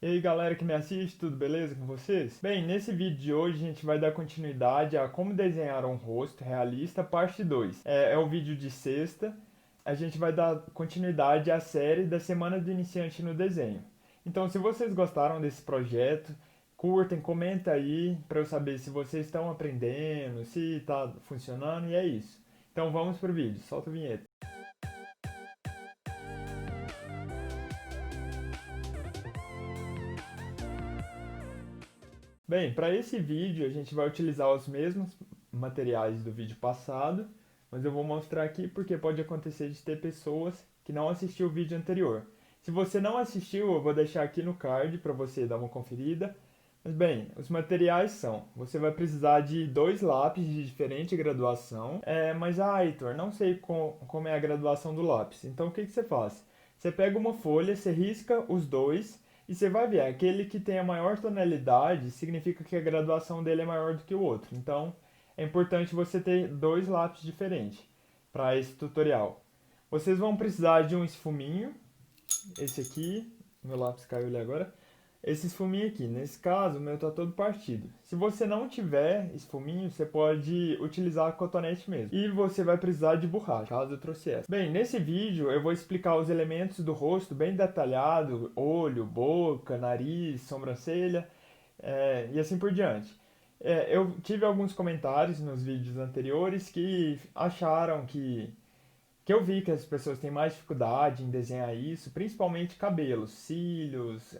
E aí galera que me assiste, tudo beleza com vocês? Bem, nesse vídeo de hoje a gente vai dar continuidade a como desenhar um rosto realista, parte 2. É o vídeo de sexta, a gente vai dar continuidade à série da Semana do Iniciante no Desenho. Então, se vocês gostaram desse projeto, curtem, comenta aí para eu saber se vocês estão aprendendo, se está funcionando e é isso. Então vamos pro vídeo, solta a vinheta. Bem, para esse vídeo a gente vai utilizar os mesmos materiais do vídeo passado, mas eu vou mostrar aqui porque pode acontecer de ter pessoas que não assistiu o vídeo anterior. Se você não assistiu, eu vou deixar aqui no card para você dar uma conferida. Mas bem, os materiais são, você vai precisar de dois lápis de diferente graduação. Mas Heitor, não sei como é a graduação do lápis. Então o que você faz? Você pega uma folha, você risca os dois e você vai ver, aquele que tem a maior tonalidade significa que a graduação dele é maior do que o outro. Então, é importante você ter dois lápis diferentes para esse tutorial. Vocês vão precisar de um esfuminho, esse aqui, meu lápis caiu ali agora. Esse esfuminho aqui, nesse caso, o meu tá todo partido. Se você não tiver esfuminho, você pode utilizar cotonete mesmo. E você vai precisar de borracha, caso eu trouxe essa. Bem, nesse vídeo eu vou explicar os elementos do rosto bem detalhado, olho, boca, nariz, sobrancelha, e assim por diante. Eu tive alguns comentários nos vídeos anteriores que acharam que eu vi que as pessoas têm mais dificuldade em desenhar isso, principalmente cabelos, cílios,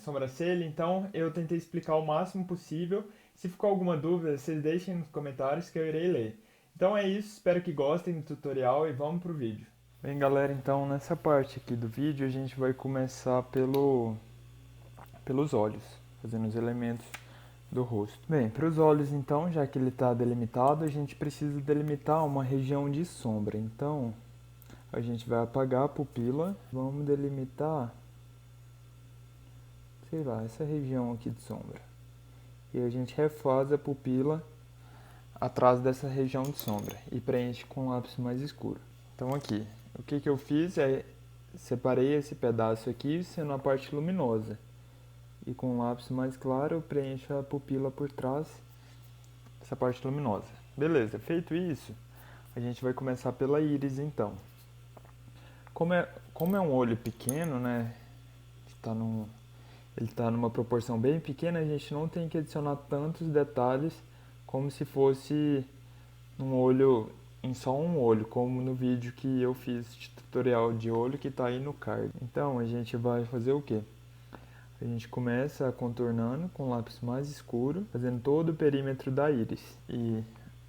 sobrancelha, então eu tentei explicar o máximo possível. Se ficou alguma dúvida, vocês deixem nos comentários que eu irei ler. Então é isso, espero que gostem do tutorial e vamos pro vídeo. Bem galera, então nessa parte aqui do vídeo a gente vai começar pelos olhos, fazendo os elementos do rosto. Bem, para os olhos então, já que ele está delimitado, a gente precisa delimitar uma região de sombra. Então, a gente vai apagar a pupila, vamos delimitar, sei lá, essa região aqui de sombra. E a gente refaz a pupila atrás dessa região de sombra e preenche com um lápis mais escuro. Então aqui, o que eu fiz é separei esse pedaço aqui sendo a parte luminosa. E com um lápis mais claro eu preencho a pupila por trás, essa parte luminosa. Beleza, feito isso, a gente vai começar pela íris então. Como é um olho pequeno, né, ele está numa proporção bem pequena, a gente não tem que adicionar tantos detalhes como se fosse um olho em só um olho, como no vídeo que eu fiz de tutorial de olho que está aí no card. Então a gente vai fazer o que? A gente começa contornando com lápis mais escuro, fazendo todo o perímetro da íris. E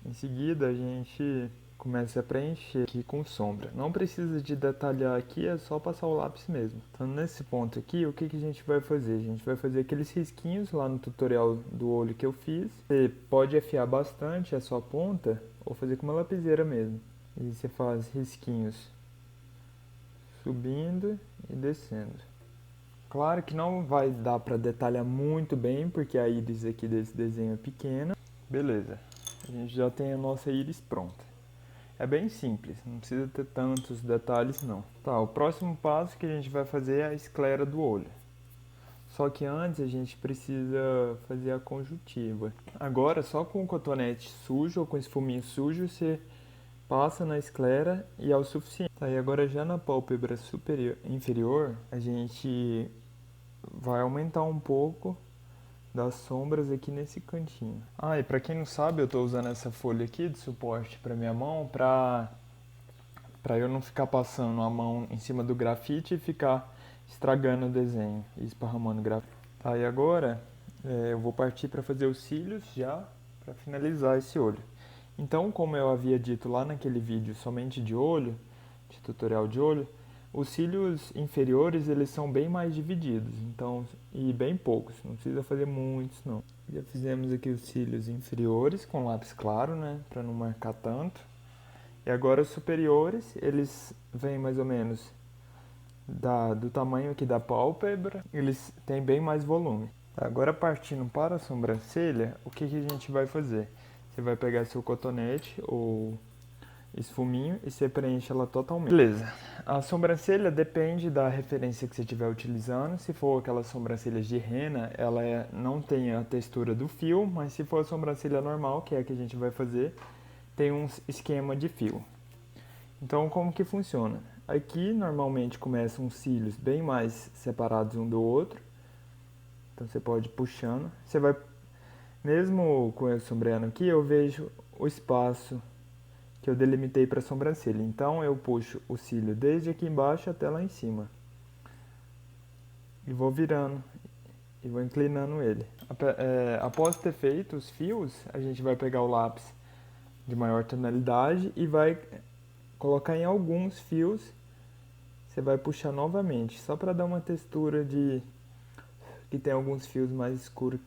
em seguida a gente começa a preencher aqui com sombra. Não precisa de detalhar aqui, é só passar o lápis mesmo. Então nesse ponto aqui, o que a gente vai fazer? A gente vai fazer aqueles risquinhos lá no tutorial do olho que eu fiz. Você pode afiar bastante a sua ponta ou fazer com uma lapiseira mesmo. E você faz risquinhos subindo e descendo. Claro que não vai dar para detalhar muito bem, porque a íris aqui desse desenho é pequena. Beleza, a gente já tem a nossa íris pronta. É bem simples, não precisa ter tantos detalhes não. Tá, o próximo passo que a gente vai fazer é a esclera do olho. Só que antes a gente precisa fazer a conjuntiva. Agora, só com o cotonete sujo ou com esfuminho sujo, você passa na esclera e é o suficiente. Tá, e agora já na pálpebra inferior, a gente vai aumentar um pouco das sombras aqui nesse cantinho. Ah, e pra quem não sabe, eu tô usando essa folha aqui de suporte pra minha mão pra eu não ficar passando a mão em cima do grafite e ficar estragando o desenho e esparramando o grafite. Tá, e agora eu vou partir para fazer os cílios já para finalizar esse olho. Então, como eu havia dito lá naquele vídeo somente de olho, de tutorial de olho, os cílios inferiores eles são bem mais divididos, então e bem poucos, não precisa fazer muitos não. Já fizemos aqui os cílios inferiores com lápis claro, né, para não marcar tanto. E agora os superiores, eles vêm mais ou menos do tamanho aqui da pálpebra, eles têm bem mais volume. Agora partindo para a sobrancelha, o que a gente vai fazer? Você vai pegar seu cotonete ou esfuminho e você preenche ela totalmente. Beleza. A sobrancelha depende da referência que você estiver utilizando. Se for aquelas sobrancelhas de rena, ela não tem a textura do fio, mas se for a sobrancelha normal, que é a que a gente vai fazer, tem um esquema de fio. Então, como que funciona? Aqui, normalmente, começam os cílios bem mais separados um do outro. Então, você pode ir puxando. Você vai, mesmo com eu sombreando aqui, eu vejo o espaço que eu delimitei para a sobrancelha. Então, eu puxo o cílio desde aqui embaixo até lá em cima. E vou virando. E vou inclinando ele. Após ter feito os fios, a gente vai pegar o lápis de maior tonalidade e vai colocar em alguns fios. Você vai puxar novamente, só para dar uma textura de que tem alguns fios mais escuros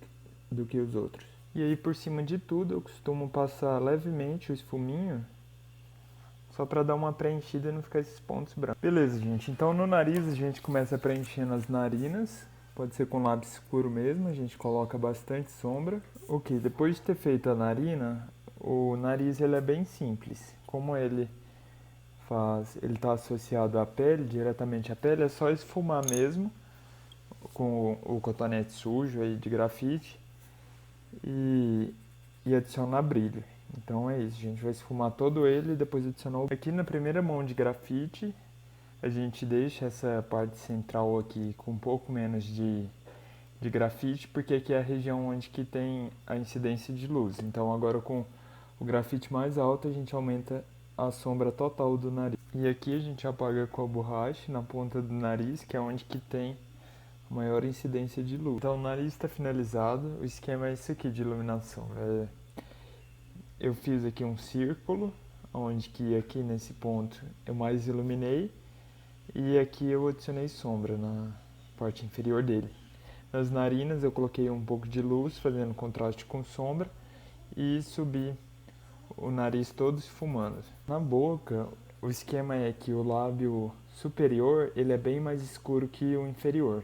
do que os outros. E aí por cima de tudo eu costumo passar levemente o esfuminho, só para dar uma preenchida e não ficar esses pontos brancos. Beleza, gente, então no nariz a gente começa preenchendo as narinas, pode ser com lápis escuro mesmo, a gente coloca bastante sombra. Ok, depois de ter feito a narina, o nariz ele é bem simples, como ele está associado à pele, diretamente à pele, é só esfumar mesmo com o cotonete sujo aí de grafite e adicionar brilho. Então é isso, a gente vai esfumar todo ele e depois adicionar o... Aqui na primeira mão de grafite, a gente deixa essa parte central aqui com um pouco menos de grafite, porque aqui é a região onde que tem a incidência de luz. Então agora com o grafite mais alto a gente aumenta a sombra total do nariz. E aqui a gente apaga com a borracha na ponta do nariz, que é onde que tem a maior incidência de luz. Então o nariz está finalizado, o esquema é esse aqui de iluminação. Eu fiz aqui um círculo, onde que aqui nesse ponto eu mais iluminei, e aqui eu adicionei sombra na parte inferior dele. Nas narinas eu coloquei um pouco de luz, fazendo contraste com sombra, e subi o nariz todo esfumando. Na boca, o esquema é que o lábio superior ele é bem mais escuro que o inferior.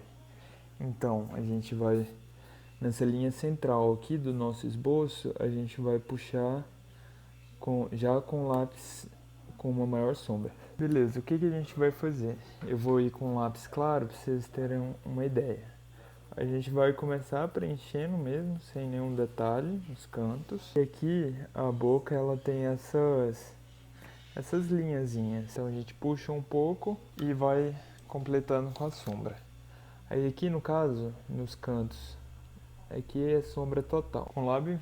Então, a gente vai, nessa linha central aqui do nosso esboço, a gente vai puxar já com lápis com uma maior sombra. Beleza, o que a gente vai fazer? Eu vou ir com lápis claro para vocês terem uma ideia. A gente vai começar preenchendo mesmo, sem nenhum detalhe, nos cantos. E aqui a boca ela tem essas linhazinhas. Então a gente puxa um pouco e vai completando com a sombra. Aí aqui no caso, nos cantos, aqui é sombra total. Com o lábio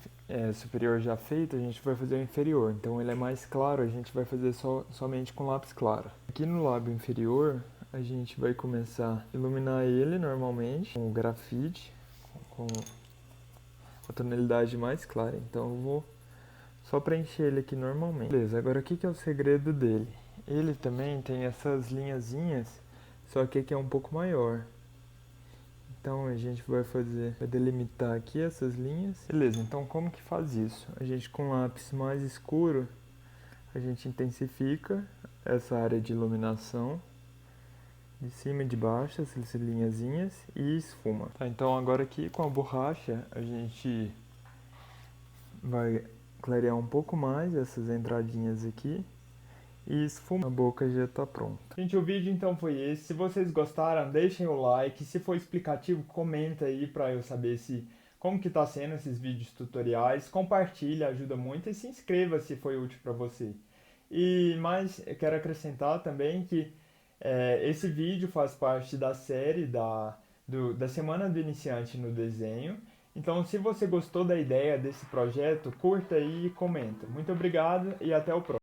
superior já feito, a gente vai fazer o inferior. Então ele é mais claro, a gente vai fazer somente com lápis claro. Aqui no lábio inferior, a gente vai começar a iluminar ele normalmente com o grafite, com a tonalidade mais clara. Então eu vou só preencher ele aqui normalmente. Beleza, agora o que é o segredo dele? Ele também tem essas linhazinhas, só que aqui é um pouco maior. Então a gente vai delimitar aqui essas linhas. Beleza, então como que faz isso? A gente com lápis mais escuro, a gente intensifica essa área de iluminação, de cima e de baixo, essas linhazinhas, e esfuma. Tá, então agora aqui com a borracha, a gente vai clarear um pouco mais essas entradinhas aqui. E esfuma. A boca já tá pronta. Gente, o vídeo então foi esse. Se vocês gostaram, deixem o like. Se for explicativo, comenta aí pra eu saber como que tá sendo esses vídeos tutoriais. Compartilha, ajuda muito. E se inscreva se foi útil pra você. Mas eu quero acrescentar também que esse vídeo faz parte da série da Semana do Iniciante no Desenho. Então, se você gostou da ideia desse projeto, curta aí e comenta. Muito obrigado e até o próximo.